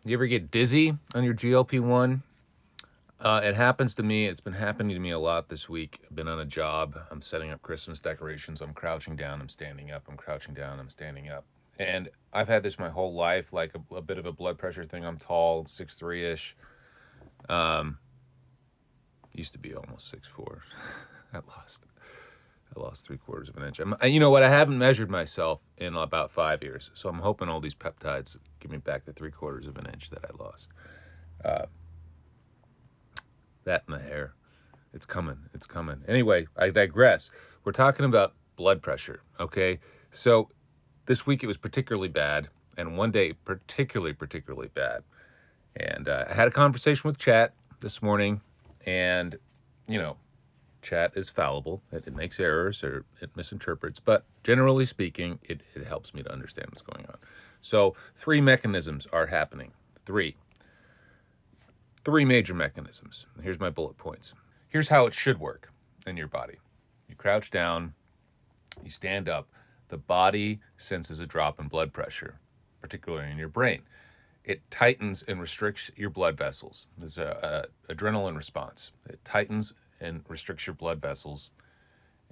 You ever get dizzy on your GLP-1? It happens to me. It's been happening to me a lot this week. I've been on a job. I'm setting up Christmas decorations. I'm crouching down. I'm standing up. I'm crouching down. I'm standing up. And I've had this my whole life, like a bit of a blood pressure thing. I'm tall, 6'3"-ish. Used to be almost 6'4". I lost 3/4 of an inch. You know what? I haven't measured myself in about 5 years, so I'm hoping all these peptides give me back the 3/4 of an inch that I lost. That and the hair. It's coming. It's coming. Anyway, I digress. We're talking about blood pressure, okay? So this week it was particularly bad, and one day particularly bad. And I had a conversation with Chat this morning, and, you know, Chat is fallible. It makes errors or it misinterprets, but generally speaking, it helps me to understand what's going on. So 3 mechanisms are happening. Three major mechanisms. Here's my bullet points. Here's how it should work in your body. You crouch down, you stand up, the body senses a drop in blood pressure, particularly in your brain. It tightens and restricts your blood vessels. There's an adrenaline response. It tightens and restricts your blood vessels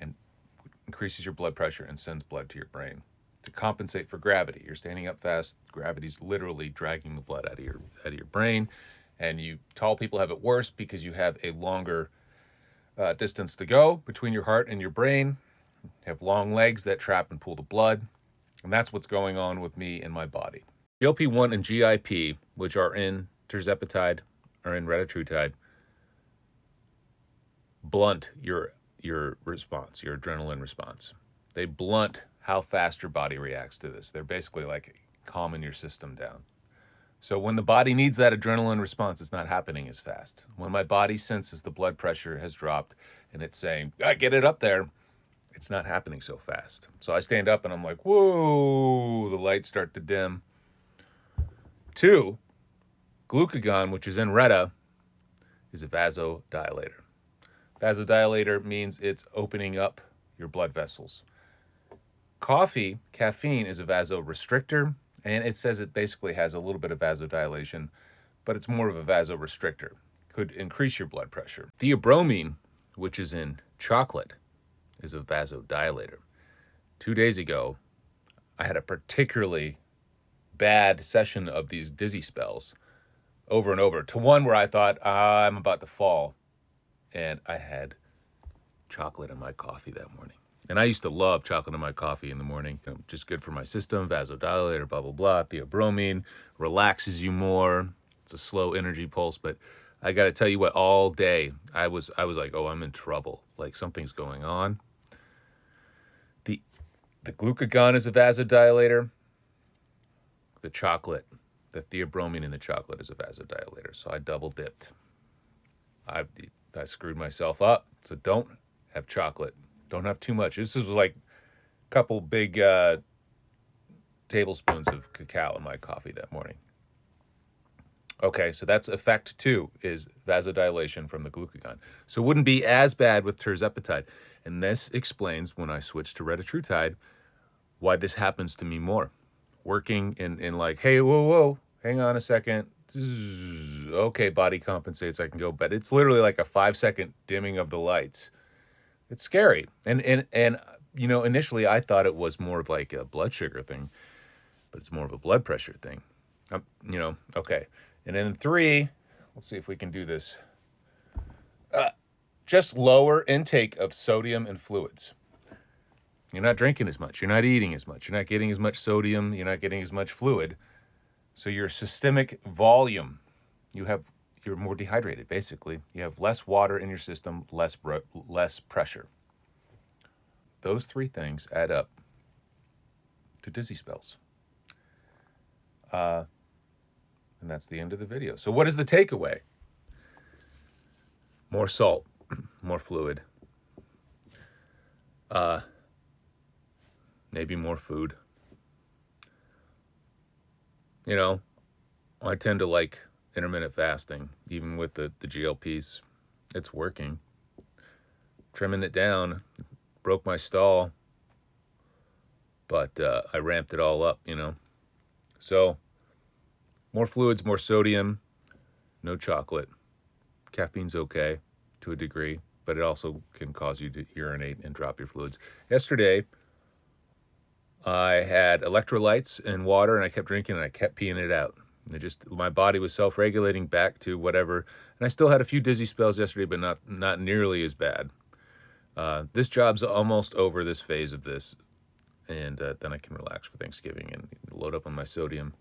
and increases your blood pressure and sends blood to your brain. To compensate for gravity, you're standing up fast, gravity's literally dragging the blood out of your brain, and you tall people have it worse because you have a longer distance to go between your heart and your brain. You have long legs that trap and pull the blood, and that's what's going on with me and my body. GLP-1 and GIP, which are in tirzepatide or in retatrutide, blunt your response, your adrenaline response. They blunt how fast your body reacts to this. They're basically like calming your system down. So when the body needs that adrenaline response, it's not happening as fast. When my body senses the blood pressure has dropped and it's saying, get it up there, it's not happening so fast. So I stand up and I'm like, whoa, the lights start to dim. 2, glucagon, which is in Reta, is a vasodilator. Vasodilator means it's opening up your blood vessels. Caffeine is a vasorestrictor, and it says it basically has a little bit of vasodilation, but it's more of a vasorestrictor. Could increase your blood pressure. Theobromine, which is in chocolate, is a vasodilator. 2 days ago, I had a particularly bad session of these dizzy spells over and over, to one where I thought, I'm about to fall. And I had chocolate in my coffee that morning. And I used to love chocolate in my coffee in the morning. Just good for my system, vasodilator, blah, blah, blah. Theobromine relaxes you more. It's a slow energy pulse. But I got to tell you what, all day I was like, oh, I'm in trouble. Like something's going on. The glucagon is a vasodilator. The theobromine in the chocolate is a vasodilator. So I double dipped. I screwed myself up. So don't have chocolate. Don't have too much. This is like a couple big tablespoons of cacao in my coffee that morning. Okay, so that's effect 2, is vasodilation from the glucagon. So it wouldn't be as bad with tirzepatide. And this explains, when I switched to retatrutide, why this happens to me more. Working in like, hey, whoa, hang on a second. Okay, body compensates, I can go. But it's literally like a 5-second dimming of the lights. It's scary. And you know, initially I thought it was more of like a blood sugar thing, but it's more of a blood pressure thing. Okay. And then 3, let's see if we can do this. Just lower intake of sodium and fluids. You're not drinking as much. You're not eating as much. You're not getting as much sodium. You're not getting as much fluid. So your systemic volume, you're more dehydrated, basically. You have less water in your system, less pressure. Those 3 things add up to dizzy spells. And that's the end of the video. So what is the takeaway? More salt, more fluid, maybe more food. You know, I tend to like intermittent fasting, even with the GLPs. It's working. Trimming it down, broke my stall, but I ramped it all up, you know. So More fluids, more sodium, no chocolate. Caffeine's okay to a degree, but it also can cause you to urinate and drop your fluids. Yesterday, I had electrolytes and water, and I kept drinking, and I kept peeing it out. My body was self-regulating back to whatever, and I still had a few dizzy spells yesterday, but not nearly as bad. This job's almost over, this phase of this, and then I can relax for Thanksgiving and load up on my sodium.